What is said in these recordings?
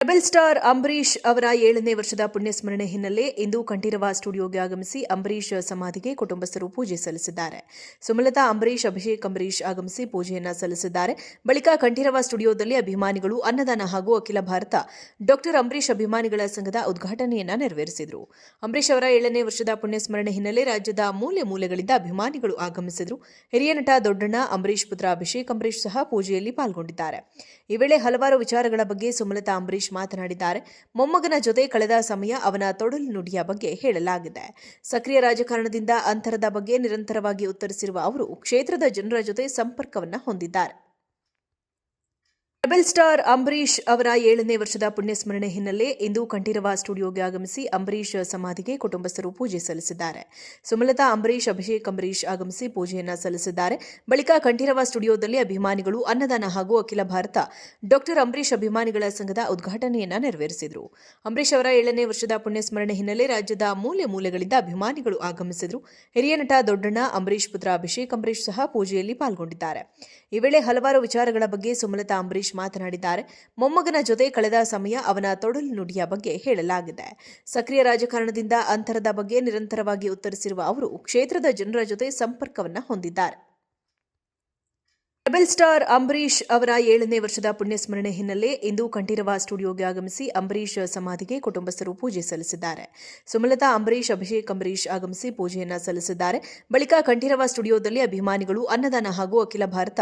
Rebel star Ambareesh ಅವರ 7ನೇ ವರ್ಷದ ಪುಣ್ಯಸ್ಮರಣೆ ಹಿನ್ನೆಲೆ ಇಂದು ಕಂಠೀರವ ಸ್ಟುಡಿಯೋಗೆ ಆಗಮಿಸಿ ಅಂಬರೀಶ್ ಸಮಾಧಿಗೆ ಕುಟುಂಬಸ್ಥರು ಪೂಜೆ ಸಲ್ಲಿಸಿದ್ದಾರೆ. ಸುಮಲತಾ ಅಂಬರೀಶ್, ಅಭಿಷೇಕ್ ಅಂಬರೀಶ್ ಆಗಮಿಸಿ ಪೂಜೆಯನ್ನ ಸಲ್ಲಿಸಿದ್ದಾರೆ. ಬಳಿಕ ಕಂಠೀರವ ಸ್ಟುಡಿಯೋದಲ್ಲಿ ಅಭಿಮಾನಿಗಳು ಅನ್ನದಾನ ಹಾಗೂ ಅಖಿಲ ಭಾರತ ಡಾಕ್ಟರ್ ಅಂಬರೀಶ್ ಅಭಿಮಾನಿಗಳ ಸಂಘದ ಉದ್ಘಾಟನೆಯನ್ನ ನೆರವೇರಿಸಿದರು. ಅಂಬರೀಶ್ ಅವರ 7ನೇ ವರ್ಷದ ಪುಣ್ಯಸ್ಮರಣೆ ಹಿನ್ನೆಲೆ ರಾಜ್ಯದ ಮೂಲೆ ಮೂಲೆಗಳಿಂದ ಅಭಿಮಾನಿಗಳು ಆಗಮಿಸಿದರು. ಹಿರಿಯ ನಟ ದೊಡ್ಡಣ್ಣ, ಅಂಬರೀಶ್ ಪುತ್ರ ಅಭಿಷೇಕ್ ಅಂಬರೀಶ್ ಸಹ ಪೂಜೆಯಲ್ಲಿ ಪಾಲ್ಗೊಂಡಿದ್ದಾರೆ. ಈ ವೇಳೆ ಹಲವಾರು ವಿಚಾರಗಳ ಬಗ್ಗೆ ಸುಮಲತಾ ಅಂಬರೀಶ್ ಮಾತನಾಡಿದ್ದಾರೆ. ಮೊಮ್ಮಗನ ಜೊತೆ ಕಳೆದ ಸಮಯ ಅವನ ತೊಡಲು ನುಡಿಯ ಬಗ್ಗೆ ಹೇಳಲಾಗಿದೆ. ಸಕ್ರಿಯ ರಾಜಕಾರಣದಿಂದ ಅಂತರದ ಬಗ್ಗೆ ನಿರಂತರವಾಗಿ ಉತ್ತರಿಸಿರುವ ಅವರು ಕ್ಷೇತ್ರದ ಜನರ ಜೊತೆ ಸಂಪರ್ಕವನ್ನ ಹೊಂದಿದ್ದಾರೆ. ರೆಬೆಲ್ ಸ್ಟಾರ್ ಅಂಬರೀಶ್ ಅವರ 7ನೇ ವರ್ಷದ ಪುಣ್ಯಸ್ಮರಣೆ ಹಿನ್ನೆಲೆ ಇಂದು ಕಂಠೀರವ ಸ್ಟುಡಿಯೋಗೆ ಆಗಮಿಸಿ ಅಂಬರೀಶ್ ಸಮಾಧಿಗೆ ಕುಟುಂಬಸ್ಥರು ಪೂಜೆ ಸಲ್ಲಿಸಿದ್ದಾರೆ. ಸುಮಲತಾ ಅಂಬರೀಶ್, ಅಭಿಷೇಕ್ ಅಂಬರೀಶ್ ಆಗಮಿಸಿ ಪೂಜೆಯನ್ನ ಸಲ್ಲಿಸಿದ್ದಾರೆ. ಬಳಿಕ ಕಂಠೀರವ ಸ್ಟುಡಿಯೋದಲ್ಲಿ ಅಭಿಮಾನಿಗಳು ಅನ್ನದಾನ ಹಾಗೂ ಅಖಿಲ ಭಾರತ ಡಾಕ್ಟರ್ ಅಂಬರೀಶ್ ಅಭಿಮಾನಿಗಳ ಸಂಘದ ಉದ್ಘಾಟನೆಯನ್ನ ನೆರವೇರಿಸಿದರು. ಅಂಬರೀಶ್ ಅವರ 7ನೇ ವರ್ಷದ ಪುಣ್ಯಸ್ಮರಣೆ ಹಿನ್ನೆಲೆ ರಾಜ್ಯದ ಮೂಲೆ ಮೂಲೆಗಳಿಂದ ಅಭಿಮಾನಿಗಳು ಆಗಮಿಸಿದರು. ಹಿರಿಯ ನಟ ದೊಡ್ಡಣ್ಣ, ಅಂಬರೀಶ್ ಪುತ್ರ ಅಭಿಷೇಕ್ ಅಂಬರೀಶ್ ಸಹ ಪೂಜೆಯಲ್ಲಿ ಪಾಲ್ಗೊಂಡಿದ್ದಾರೆ. ಈ ವೇಳೆ ಹಲವಾರು ವಿಚಾರಗಳ ಬಗ್ಗೆ ಸುಮಲತಾ ಅಂಬರೀಶ್ ಮಾತನಾಡಿದ್ದಾರೆ. ಮೊಮ್ಮಗನ ಜೊತೆ ಕಳೆದ ಸಮಯ ಅವನ ತೊಡಲು ನುಡಿಯ ಬಗ್ಗೆ ಹೇಳಲಾಗಿದೆ. ಸಕ್ರಿಯ ರಾಜಕಾರಣದಿಂದ ಅಂತರದ ಬಗ್ಗೆ ನಿರಂತರವಾಗಿ ಉತ್ತರಿಸಿರುವ ಅವರು ಕ್ಷೇತ್ರದ ಜನರ ಜೊತೆ ಸಂಪರ್ಕವನ್ನ ಹೊಂದಿದ್ದಾರೆ. ರೆಬೆಲ್ ಸ್ಟಾರ್ ಅಂಬರೀಶ್ ಅವರ 7ನೇ ವರ್ಷದ ಪುಣ್ಯಸ್ಮರಣೆ ಹಿನ್ನೆಲೆ ಇಂದು ಕಂಠೀರವ ಸ್ಟುಡಿಯೋಗೆ ಆಗಮಿಸಿ ಅಂಬರೀಶ್ ಸಮಾಧಿಗೆ ಕುಟುಂಬಸ್ಥರು ಪೂಜೆ ಸಲ್ಲಿಸಿದ್ದಾರೆ. ಸುಮಲತಾ ಅಂಬರೀಶ್, ಅಭಿಷೇಕ್ ಅಂಬರೀಶ್ ಆಗಮಿಸಿ ಪೂಜೆಯನ್ನ ಸಲ್ಲಿಸಿದ್ದಾರೆ. ಬಳಿಕ ಕಂಠೀರವ ಸ್ಟುಡಿಯೋದಲ್ಲಿ ಅಭಿಮಾನಿಗಳು ಅನ್ನದಾನ ಹಾಗೂ ಅಖಿಲ ಭಾರತ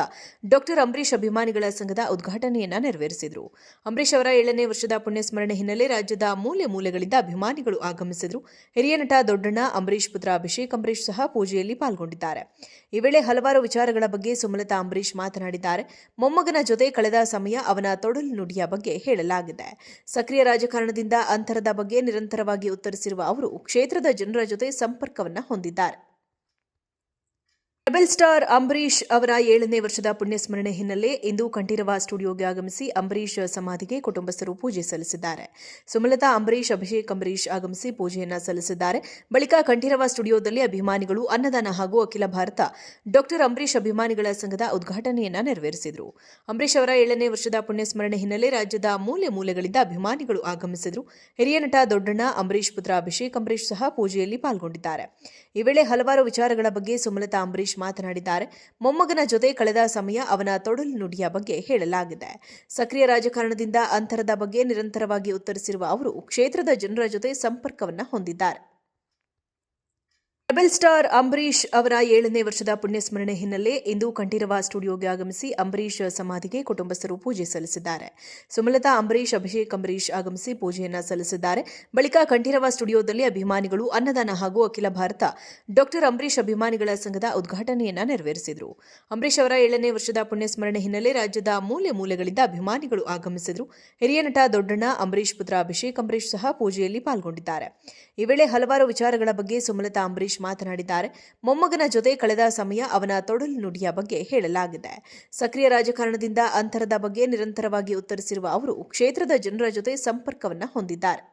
ಡಾಕ್ಟರ್ ಅಂಬರೀಶ್ ಅಭಿಮಾನಿಗಳ ಸಂಘದ ಉದ್ಘಾಟನೆಯನ್ನ ನೆರವೇರಿಸಿದರು. ಅಂಬರೀಶ್ ಅವರ 7ನೇ ವರ್ಷದ ಪುಣ್ಯಸ್ಮರಣೆ ಹಿನ್ನೆಲೆ ರಾಜ್ಯದ ಮೂಲೆ ಮೂಲೆಗಳಿಂದ ಅಭಿಮಾನಿಗಳು ಆಗಮಿಸಿದರು. ಹಿರಿಯ ನಟ ದೊಡ್ಡಣ್ಣ, ಅಂಬರೀಶ್ ಪುತ್ರ ಅಭಿಷೇಕ್ ಅಂಬರೀಶ್ ಸಹ ಪೂಜೆಯಲ್ಲಿ ಪಾಲ್ಗೊಂಡಿದ್ದಾರೆ. ಈ ವೇಳೆ ಹಲವಾರು ವಿಚಾರಗಳ ಬಗ್ಗೆ ಸುಮಲತಾ ಅಂಬರೀಶ್ ಮಾತನಾಡಿದ್ದಾರೆ. ಮೊಮ್ಮಗನ ಜೊತೆ ಕಳೆದ ಸಮಯ ಅವನ ತೊಡಲು ನುಡಿಯ ಬಗ್ಗೆ ಹೇಳಲಾಗಿದೆ. ಸಕ್ರಿಯ ರಾಜಕಾರಣದಿಂದ ಅಂತರದ ಬಗ್ಗೆ ನಿರಂತರವಾಗಿ ಉತ್ತರಿಸಿರುವ ಅವರು ಕ್ಷೇತ್ರದ ಜನರ ಜೊತೆ ಸಂಪರ್ಕವನ್ನ ಹೊಂದಿದ್ದಾರೆ. ರೆಬೆಲ್ ಸ್ಟಾರ್ ಅಂಬರೀಶ್ ಅವರ 7ನೇ ವರ್ಷದ ಪುಣ್ಯಸ್ಮರಣೆ ಹಿನ್ನೆಲೆ ಇಂದು ಕಂಠೀರವ ಸ್ಟುಡಿಯೋಗೆ ಆಗಮಿಸಿ ಅಂಬರೀಶ್ ಸಮಾಧಿಗೆ ಕುಟುಂಬಸ್ಥರು ಪೂಜೆ ಸಲ್ಲಿಸಿದ್ದಾರೆ. ಸುಮಲತಾ ಅಂಬರೀಶ್, ಅಭಿಷೇಕ್ ಅಂಬರೀಶ್ ಆಗಮಿಸಿ ಪೂಜೆಯನ್ನ ಸಲ್ಲಿಸಿದ್ದಾರೆ. ಬಳಿಕ ಕಂಠೀರವ ಸ್ಟುಡಿಯೋದಲ್ಲಿ ಅಭಿಮಾನಿಗಳು ಅನ್ನದಾನ ಹಾಗೂ ಅಖಿಲ ಭಾರತ ಡಾಕ್ಟರ್ ಅಂಬರೀಶ್ ಅಭಿಮಾನಿಗಳ ಸಂಘದ ಉದ್ಘಾಟನೆಯನ್ನ ನೆರವೇರಿಸಿದರು. ಅಂಬರೀಶ್ ಅವರ 7ನೇ ವರ್ಷದ ಪುಣ್ಯಸ್ಮರಣೆ ಹಿನ್ನೆಲೆ ರಾಜ್ಯದ ಮೂಲೆ ಮೂಲೆಗಳಿಂದ ಅಭಿಮಾನಿಗಳು ಆಗಮಿಸಿದರು. ಹಿರಿಯ ನಟ ದೊಡ್ಡಣ್ಣ, ಅಂಬರೀಶ್ ಪುತ್ರ ಅಭಿಷೇಕ್ ಅಂಬರೀಶ್ ಸಹ ಪೂಜೆಯಲ್ಲಿ ಪಾಲ್ಗೊಂಡಿದ್ದಾರೆ. ಈ ವೇಳೆ ಹಲವಾರು ವಿಚಾರಗಳ ಬಗ್ಗೆ ಸುಮಲತಾ ಅಂಬರೀಶ್ ಮಾತನಾಡಿದ್ದಾರೆ. ಮೊಮ್ಮಗನ ಜೊತೆ ಕಳೆದ ಸಮಯ ಅವನ ತೊಡಲು ನುಡಿಯ ಬಗ್ಗೆ ಹೇಳಲಾಗಿದೆ. ಸಕ್ರಿಯ ರಾಜಕಾರಣದಿಂದ ಅಂತರದ ಬಗ್ಗೆ ನಿರಂತರವಾಗಿ ಉತ್ತರಿಸಿರುವ ಅವರು ಕ್ಷೇತ್ರದ ಜನರ ಜೊತೆ ಸಂಪರ್ಕವನ್ನ ಹೊಂದಿದ್ದಾರೆ. ರೆಬೆಲ್ ಸ್ಟಾರ್ ಅಂಬರೀಶ್ ಅವರ 7ನೇ ವರ್ಷದ ಪುಣ್ಯಸ್ಮರಣೆ ಹಿನ್ನೆಲೆ ಇಂದು ಕಂಠೀರವ ಸ್ಟುಡಿಯೋಗೆ ಆಗಮಿಸಿ ಅಂಬರೀಶ್ ಸಮಾಧಿಗೆ ಕುಟುಂಬಸ್ಥರು ಪೂಜೆ ಸಲ್ಲಿಸಿದ್ದಾರೆ. ಸುಮಲತಾ ಅಂಬರೀಶ್, ಅಭಿಷೇಕ್ ಅಂಬರೀಶ್ ಆಗಮಿಸಿ ಪೂಜೆಯನ್ನ ಸಲ್ಲಿಸಿದ್ದಾರೆ. ಬಳಿಕ ಕಂಠೀರವ ಸ್ಟುಡಿಯೋದಲ್ಲಿ ಅಭಿಮಾನಿಗಳು ಅನ್ನದಾನ ಹಾಗೂ ಅಖಿಲ ಭಾರತ ಡಾಕ್ಟರ್ ಅಂಬರೀಶ್ ಅಭಿಮಾನಿಗಳ ಸಂಘದ ಉದ್ಘಾಟನೆಯನ್ನ ನೆರವೇರಿಸಿದರು. ಅಂಬರೀಶ್ ಅವರ 7ನೇ ವರ್ಷದ ಪುಣ್ಯಸ್ಮರಣೆ ಹಿನ್ನೆಲೆ ರಾಜ್ಯದ ಮೂಲೆ ಮೂಲೆಗಳಿಂದ ಅಭಿಮಾನಿಗಳು ಆಗಮಿಸಿದರು. ಹಿರಿಯ ನಟ ದೊಡ್ಡಣ್ಣ, ಅಂಬರೀಶ್ ಪುತ್ರ ಅಭಿಷೇಕ್ ಅಂಬರೀಶ್ ಸಹ ಪೂಜೆಯಲ್ಲಿ ಪಾಲ್ಗೊಂಡಿದ್ದಾರೆ. ಈ ವೇಳೆ ಹಲವಾರು ವಿಚಾರಗಳ ಬಗ್ಗೆ ಸುಮಲತಾ ಅಂಬರೀಶ್ ಮಾತನಾಡಿದ್ದಾರೆ. ಮೊಮ್ಮಗನ ಜೊತೆ ಕಳೆದ ಸಮಯ ಅವನ ತೊಡಲು ನುಡಿಯ ಬಗ್ಗೆ ಹೇಳಲಾಗಿದೆ. ಸಕ್ರಿಯ ರಾಜಕಾರಣದಿಂದ ಅಂತರದ ಬಗ್ಗೆ ನಿರಂತರವಾಗಿ ಉತ್ತರಿಸಿರುವ ಅವರು ಕ್ಷೇತ್ರದ ಜನರ ಜೊತೆ ಸಂಪರ್ಕವನ್ನ ಹೊಂದಿದ್ದಾರೆ.